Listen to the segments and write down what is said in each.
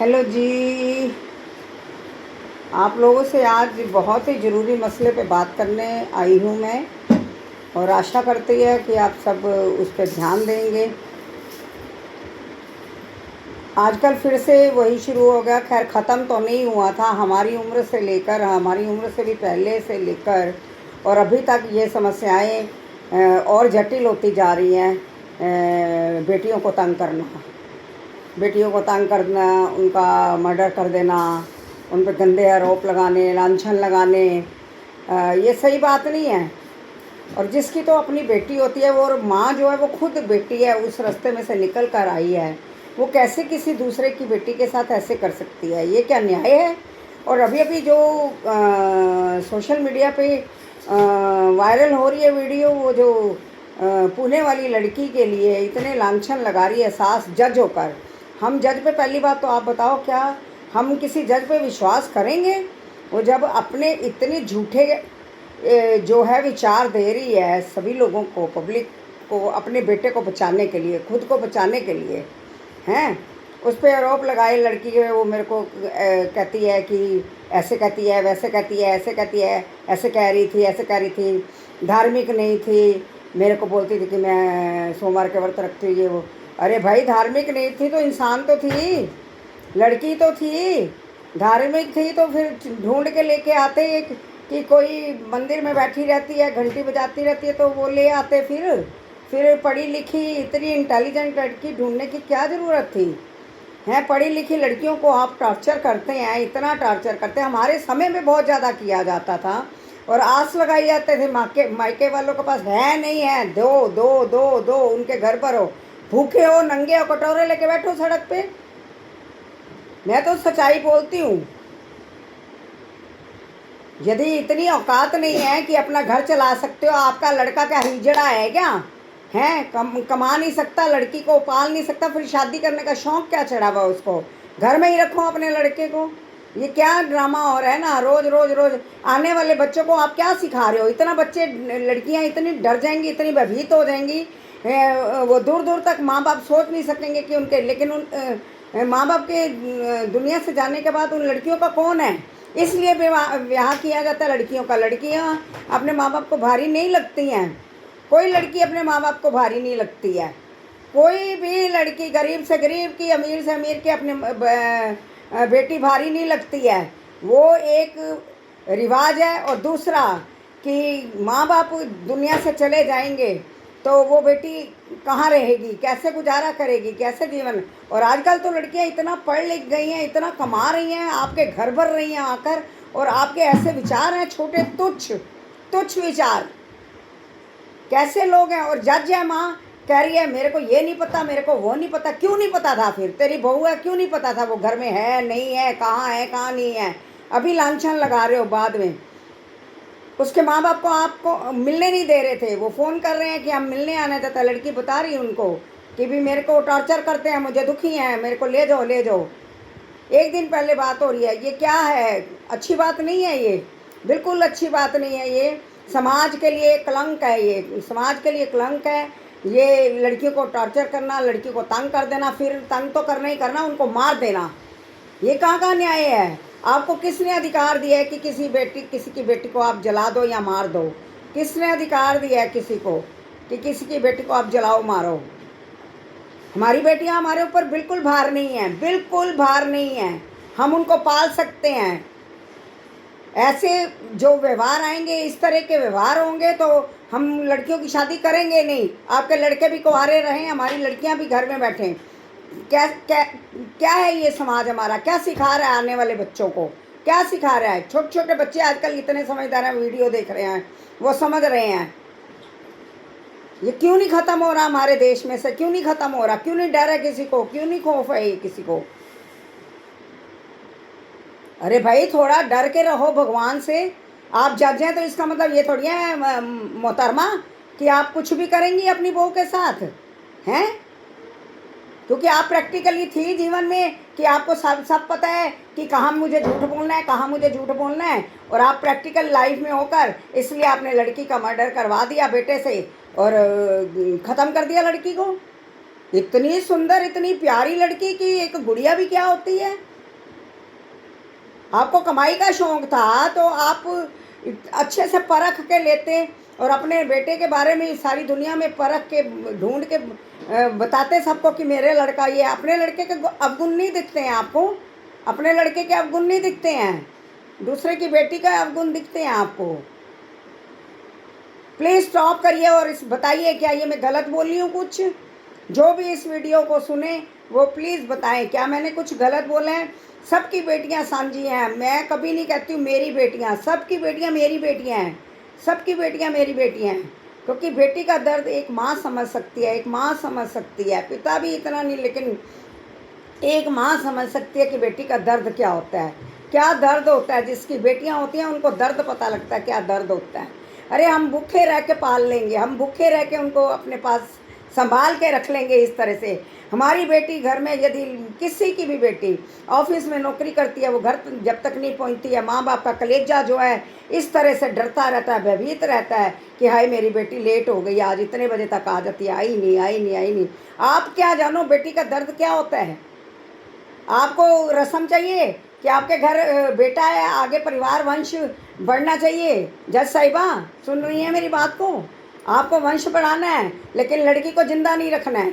Hello जी। आप लोगों से आज बहुत ही ज़रूरी मसले पे बात करने आई हूँ मैं, और आशा करती है कि आप सब उस पर ध्यान देंगे। आजकल फिर से वही शुरू हो गया। खैर, ख़त्म तो नहीं हुआ था। हमारी उम्र से लेकर, हमारी उम्र से भी पहले से लेकर और अभी तक ये समस्याएं और जटिल होती जा रही हैं। बेटियों को तंग करना, बेटियों को तंग करना, उनका मर्डर कर देना, उन पर गंदे आरोप लगाने, लांछन लगाने, ये सही बात नहीं है। और जिसकी तो अपनी बेटी होती है, वो और माँ जो है वो खुद बेटी है, उस रास्ते में से निकल कर आई है, वो कैसे किसी दूसरे की बेटी के साथ ऐसे कर सकती है? ये क्या न्याय है? और अभी अभी जो सोशल मीडिया पे वायरल हो रही है वीडियो, वो जो पुणे वाली लड़की के लिए इतने लांछन लगा रही है सास जज होकर। हम जज पे, पहली बात तो आप बताओ, क्या हम किसी जज पे विश्वास करेंगे? वो जब अपने इतने झूठे जो है विचार दे रही है सभी लोगों को, पब्लिक को, अपने बेटे को बचाने के लिए, खुद को बचाने के लिए, हैं, उस पर आरोप लगाए लड़की के। वो मेरे को कहती है कि ऐसे कहती है, वैसे कहती है, ऐसे कहती है, ऐसे कह रही थी, ऐसे कह रही थी, धार्मिक नहीं थी। मेरे को बोलती थी कि मैं सोमवार के व्रत रखती हूँ, ये वो। अरे भाई, धार्मिक नहीं थी तो इंसान तो थी, लड़की तो थी। धार्मिक थी तो फिर ढूंढ के लेके आते कि कोई मंदिर में बैठी रहती है, घंटी बजाती रहती है, तो वो ले आते। फिर पढ़ी लिखी इतनी इंटेलिजेंट लड़की ढूंढने की क्या ज़रूरत थी? हैं, पढ़ी लिखी लड़कियों को आप टॉर्चर करते हैं, इतना टॉर्चर करते हैं। हमारे समय में बहुत ज़्यादा किया जाता था और आस लगाई जाते थे मायके वालों के पास है नहीं है, दो दो दो दो, उनके घर पर हो, भूखे हो, नंगे हो, कटोरे लेके बैठो सड़क पे। मैं तो सच्चाई बोलती हूँ। यदि इतनी औकात नहीं है कि अपना घर चला सकते हो, आपका लड़का क्या हिजड़ा है क्या? हैं, कमा नहीं सकता, लड़की को पाल नहीं सकता, फिर शादी करने का शौक क्या चढ़ा हुआ उसको? घर में ही रखो अपने लड़के को। ये क्या ड्रामा हो रहा है ना, रोज रोज रोज। आने वाले बच्चों को आप क्या सिखा रहे हो? इतना बच्चे, लड़कियां इतनी डर जाएंगी, इतनी भयभीत हो जाएंगी, वो दूर दूर तक माँ बाप सोच नहीं सकेंगे कि उनके, लेकिन उन माँ बाप के दुनिया से जाने के बाद उन लड़कियों का कौन है? इसलिए ब्याह किया जाता है लड़कियों का। लड़कियां अपने माँ बाप को भारी नहीं लगती हैं। कोई लड़की अपने माँ बाप को भारी नहीं लगती है। कोई भी लड़की, गरीब से गरीब की, अमीर से अमीर की, अपने बेटी भारी नहीं लगती है। वो एक रिवाज है। और दूसरा कि माँ बाप दुनिया से चले जाएंगे तो वो बेटी कहाँ रहेगी, कैसे गुजारा करेगी, कैसे जीवन? और आजकल तो लड़कियां इतना पढ़ लिख गई हैं, इतना कमा रही हैं, आपके घर भर रही हैं आकर, और आपके ऐसे विचार हैं छोटे, तुच्छ तुच्छ विचार। कैसे लोग हैं? और जज है, माँ कह रही है मेरे को ये नहीं पता, मेरे को वो नहीं पता। क्यों नहीं पता था? फिर तेरी बहू है, क्यों नहीं पता था वो घर में है नहीं है, कहाँ नहीं है? अभी लांछन लगा रहे हो बाद में। उसके माँ बाप को आपको मिलने नहीं दे रहे थे, वो फ़ोन कर रहे हैं कि हम मिलने आना चाहता। लड़की बता रही है उनको कि भी मेरे को टॉर्चर करते हैं, मुझे दुखी हैं, मेरे को ले जाओ ले जाओ। एक दिन पहले बात हो रही है। ये क्या है? अच्छी बात नहीं है ये, बिल्कुल अच्छी बात नहीं है ये। समाज के लिए कलंक है, ये समाज के लिए कलंक है। ये लड़कियों को टॉर्चर करना, लड़कियों को तंग कर देना, फिर तंग तो करना ही करना, उनको मार देना, ये कहाँ का न्याय है? आपको किसने अधिकार दिया है कि किसी की बेटी को आप जला दो या मार दो? किसने अधिकार दिया है किसी को कि किसी की बेटी को आप जलाओ मारो? हमारी बेटियां हमारे ऊपर बिल्कुल भार नहीं है, बिल्कुल भार नहीं है। हम उनको पाल सकते हैं। ऐसे जो व्यवहार आएंगे, इस तरह के व्यवहार होंगे तो हम लड़कियों की शादी करेंगे नहीं। आपके लड़के भी कुंवारे रहें, हमारी लड़कियां भी घर में बैठें। क्या क्या क्या है ये समाज हमारा? क्या सिखा रहा है आने वाले बच्चों को? क्या सिखा रहा है? छोटे छोटे बच्चे आजकल इतने समझदार हैं, वीडियो देख रहे हैं, वो समझ रहे हैं। ये क्यों नहीं ख़त्म हो रहा हमारे देश में से? क्यों नहीं ख़त्म हो रहा? क्यों नहीं डर है किसी को? क्यों नहीं खौफ है ये किसी को? अरे भाई, थोड़ा डर के रहो भगवान से। आप जज हैं तो इसका मतलब ये थोड़ी है मोहतरमा कि आप कुछ भी करेंगी अपनी बहू के साथ, हैं? क्योंकि आप प्रैक्टिकली थी जीवन में कि आपको सब पता है कि कहाँ मुझे झूठ बोलना है, कहाँ मुझे झूठ बोलना है। और आप प्रैक्टिकल लाइफ में होकर इसलिए आपने लड़की का मर्डर करवा दिया बेटे से और ख़त्म कर दिया लड़की को। इतनी सुंदर, इतनी प्यारी लड़की की एक गुड़िया भी क्या होती है? आपको कमाई का शौक़ था तो आप अच्छे से परख के लेते और अपने बेटे के बारे में सारी दुनिया में परख के ढूंढ के बताते सबको कि मेरे लड़का ये। अपने लड़के के अवगुण नहीं दिखते हैं आपको, अपने लड़के के अवगुण नहीं दिखते हैं, दूसरे की बेटी का अवगुण दिखते हैं आपको। प्लीज़ स्टॉप करिए और इस बताइए क्या ये मैं गलत बोली हूँ कुछ? जो भी इस वीडियो को सुने वो प्लीज़ बताएं क्या मैंने कुछ गलत बोला है। सबकी बेटियां सांझी हैं, मैं कभी नहीं कहती हूँ मेरी बेटियां, सबकी बेटियां मेरी बेटियां हैं, सबकी बेटियां मेरी बेटियां हैं। क्योंकि बेटी का दर्द एक माँ समझ सकती है, एक माँ समझ सकती है, पिता भी इतना नहीं, लेकिन एक माँ समझ सकती है कि बेटी का दर्द क्या होता है, क्या दर्द होता है। जिसकी बेटियां होती हैं उनको दर्द पता लगता है, क्या दर्द होता है। अरे हम भूखे रह के पाल लेंगे, हम भूखे रह के उनको अपने पास संभाल के रख लेंगे इस तरह से। हमारी बेटी घर में, यदि किसी की भी बेटी ऑफिस में नौकरी करती है, वो घर जब तक नहीं पहुंचती है, माँ बाप का कलेजा जो है इस तरह से डरता रहता है, भयभीत रहता है कि हाय मेरी बेटी लेट हो गई, आज इतने बजे तक आ जाती है, आई नहीं आई नहीं आई नहीं। आप क्या जानो बेटी का दर्द क्या होता है? आपको रस्म चाहिए कि आपके घर बेटा है, आगे परिवार वंश बढ़ना चाहिए। जज साहिबा सुन रही हैं मेरी बात को? आपको वंश बढ़ाना है लेकिन लड़की को जिंदा नहीं रखना है।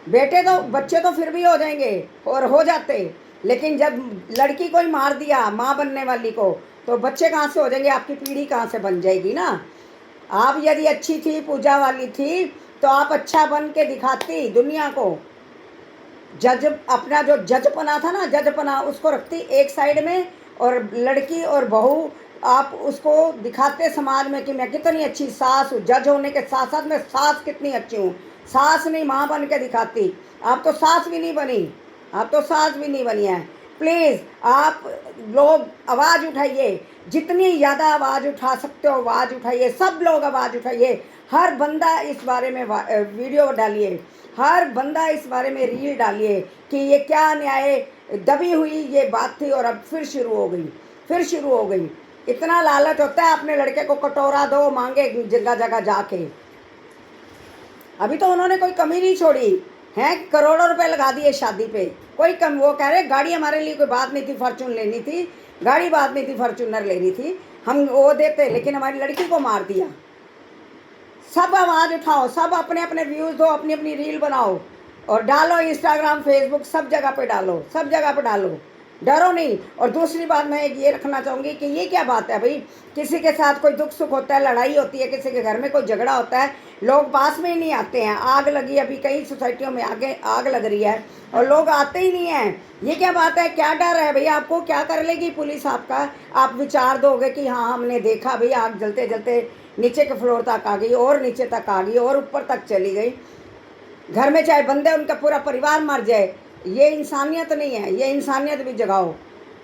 बेटे तो बच्चे तो फिर भी हो जाएंगे और हो जाते, लेकिन जब लड़की को ही मार दिया माँ बनने वाली को, तो बच्चे कहाँ से हो जाएंगे? आपकी पीढ़ी कहाँ से बन जाएगी ना। आप यदि अच्छी थी, पूजा वाली थी, तो आप अच्छा बन के दिखाती दुनिया को। जज अपना जो जजपना था ना, जजपना उसको रखती एक साइड में, और लड़की और बहू आप उसको दिखाते समाज में कि मैं कितनी अच्छी सास हूँ। जज होने के साथ साथ मैं सास कितनी अच्छी हूँ, सास नहीं माँ बन के दिखाती। आप तो सास भी नहीं बनी, आप तो सास भी नहीं बनी है। प्लीज़ आप लोग आवाज़ उठाइए, जितनी ज़्यादा आवाज़ उठा सकते हो आवाज़ उठाइए, सब लोग आवाज़ उठाइए। हर बंदा इस बारे में वीडियो डालिए, हर बंदा इस बारे में रील डालिए कि ये क्या न्याय दबी हुई ये बात थी और अब फिर शुरू हो गई, फिर शुरू हो गई। इतना लालच होता है अपने लड़के को कटोरा दो मांगे जगह जगह जाके। अभी तो उन्होंने कोई कमी नहीं छोड़ी है, करोड़ों रुपए लगा दिए शादी पे। कोई कम, वो कह रहे गाड़ी हमारे लिए कोई बात नहीं थी, फॉर्चून लेनी थी, गाड़ी बात नहीं थी, फॉर्चूनर लेनी थी, हम वो देते, लेकिन हमारी लड़की को मार दिया। सब आवाज़ उठाओ, सब अपने अपने व्यूज़ दो, अपनी अपनी रील बनाओ और डालो इंस्टाग्राम फेसबुक सब जगह पे डालो, सब जगह पे डालो, डरो नहीं। और दूसरी बात मैं ये रखना चाहूँगी कि ये क्या बात है भाई, किसी के साथ कोई दुख सुख होता है, लड़ाई होती है, किसी के घर में कोई झगड़ा होता है, लोग पास में ही नहीं आते हैं। आग लगी, अभी कई सोसाइटियों में आगे आग लग रही है और लोग आते ही नहीं हैं। ये क्या बात है? क्या डर है भैया आपको? क्या कर लेगी पुलिस आपका? आप विचार दोगे कि हाँ हमने देखा भाई आग जलते जलते नीचे के फ्लोर तक आ गई और नीचे तक आ गई और ऊपर तक चली गई, घर में चाहे बंदे उनका पूरा परिवार मर जाए। ये इंसानियत नहीं है, ये इंसानियत भी जगाओ।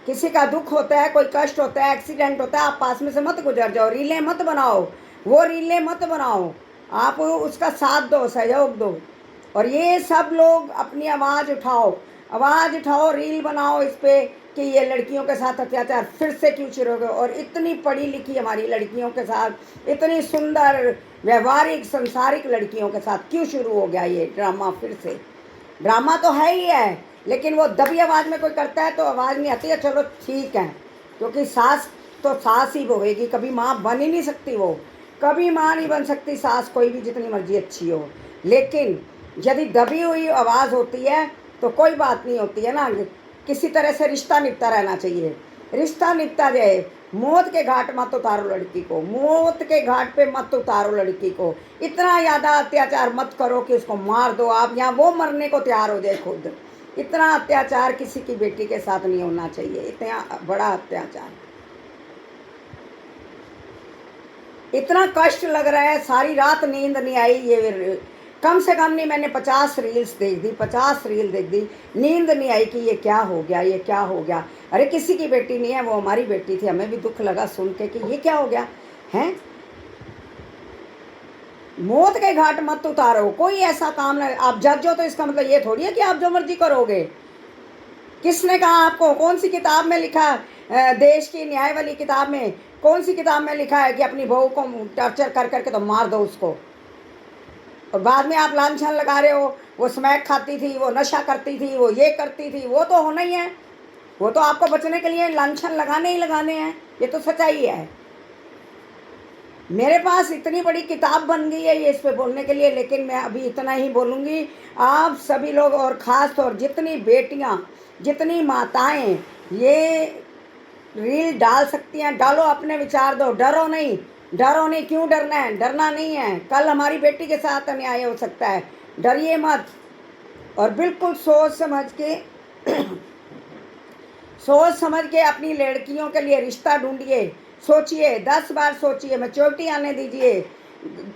किसी का दुख होता है, कोई कष्ट होता है, एक्सीडेंट होता है, आप पास में से मत गुजर जाओ, रीलें मत बनाओ, वो रीलें मत बनाओ, आप उसका साथ दो, सहयोग दो। और ये सब लोग अपनी आवाज़ उठाओ, आवाज़ उठाओ, रील बनाओ इस पर कि ये लड़कियों के साथ अत्याचार फिर से क्यों शुरू हो गए। और इतनी पढ़ी लिखी हमारी लड़कियों के साथ, इतनी सुंदर व्यवहारिक संसारिक लड़कियों के साथ क्यों शुरू हो गया ये ड्रामा फिर से? ड्रामा तो है ही है, लेकिन वो दबी आवाज़ में कोई करता है तो आवाज़ नहीं आती है। चलो ठीक है, क्योंकि सास तो सास ही होगी, कभी माँ बन ही नहीं सकती, वो कभी माँ नहीं बन सकती सास, कोई भी जितनी मर्जी अच्छी हो। लेकिन यदि दबी हुई आवाज़ होती है तो कोई बात नहीं होती है ना, किसी तरह से रिश्ता निपटा रहना चाहिए, रिश्ता निपटा जाए। मौत के घाट मत उतारो लड़की को, मौत के घाट पे मत उतारो लड़की को। इतना ज़्यादा अत्याचार मत करो कि उसको मार दो आप, यहाँ वो मरने को तैयार हो जाए खुद। इतना अत्याचार किसी की बेटी के साथ नहीं होना चाहिए, इतना बड़ा अत्याचार। इतना कष्ट लग रहा है, सारी रात नींद नहीं आई। ये कम से कम नहीं, मैंने 50 रील्स देख दी, 50 रील देख दी, नींद नहीं आई कि ये क्या हो गया, ये क्या हो गया। अरे किसी की बेटी नहीं है, वो हमारी बेटी थी, हमें भी दुख लगा सुन के कि ये क्या हो गया है। मौत के घाट मत उतारो, कोई ऐसा काम नहीं। आप जज हो तो इसका मतलब ये थोड़ी है कि आप जो मर्जी करोगे। किसने कहा आपको? कौन सी किताब में लिखा है? देश की न्याय वाली किताब में कौन सी किताब में लिखा है कि अपनी बहू को टॉर्चर कर करके तो मार दो उसको, और बाद में आप लांछन लगा रहे हो वो स्मैक खाती थी, वो नशा करती थी, वो ये करती थी? वो तो होना ही है। वो तो आपको बचने के लिए लांछन लगाने ही लगाने हैं, ये तो सच्चाई है। मेरे पास इतनी बड़ी किताब बन गई है ये इस पे बोलने के लिए, लेकिन मैं अभी इतना ही बोलूँगी। आप सभी लोग और ख़ास तौर जितनी बेटियाँ, जितनी माताएं ये रील डाल सकती हैं, डालो, अपने विचार दो, डरो नहीं, डरो नहीं। क्यों डरना है? डरना नहीं है। कल हमारी बेटी के साथ अन्याय हो सकता है, डरिए मत। और बिल्कुल सोच समझ के सोच समझ के अपनी लड़कियों के लिए रिश्ता ढूंढिए। सोचिए, 10 बार सोचिए, मैच्योरिटी आने दीजिए।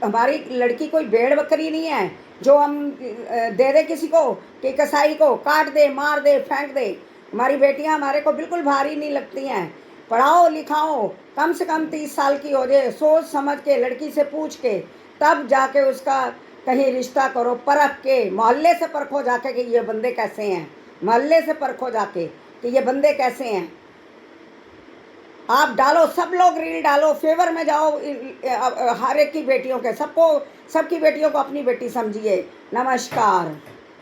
हमारी लड़की कोई भेड़ बकरी नहीं है जो हम दे दे किसी को कि कसाई को काट दे, मार दे, फेंक दे। हमारी बेटियां हमारे को बिल्कुल भारी नहीं लगती हैं। पढ़ाओ लिखाओ, कम से कम 30 साल की हो जाए, सोच समझ के लड़की से पूछ के तब जाके उसका कहीं रिश्ता करो। परख के, मोहल्ले से परखो जाके कि ये बंदे कैसे हैं, मोहल्ले से परखो जाके कि ये बंदे कैसे हैं। आप डालो, सब लोग रील डालो, फेवर में जाओ हर एक की बेटियों के, सबको, सबकी बेटियों को अपनी बेटी समझिए। नमस्कार।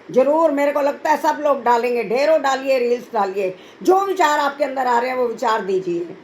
जरूर मेरे को लगता है सब लोग डालेंगे, ढेरों डालिए, रील्स डालिए, जो विचार आपके अंदर आ रहे हैं वो विचार दीजिए।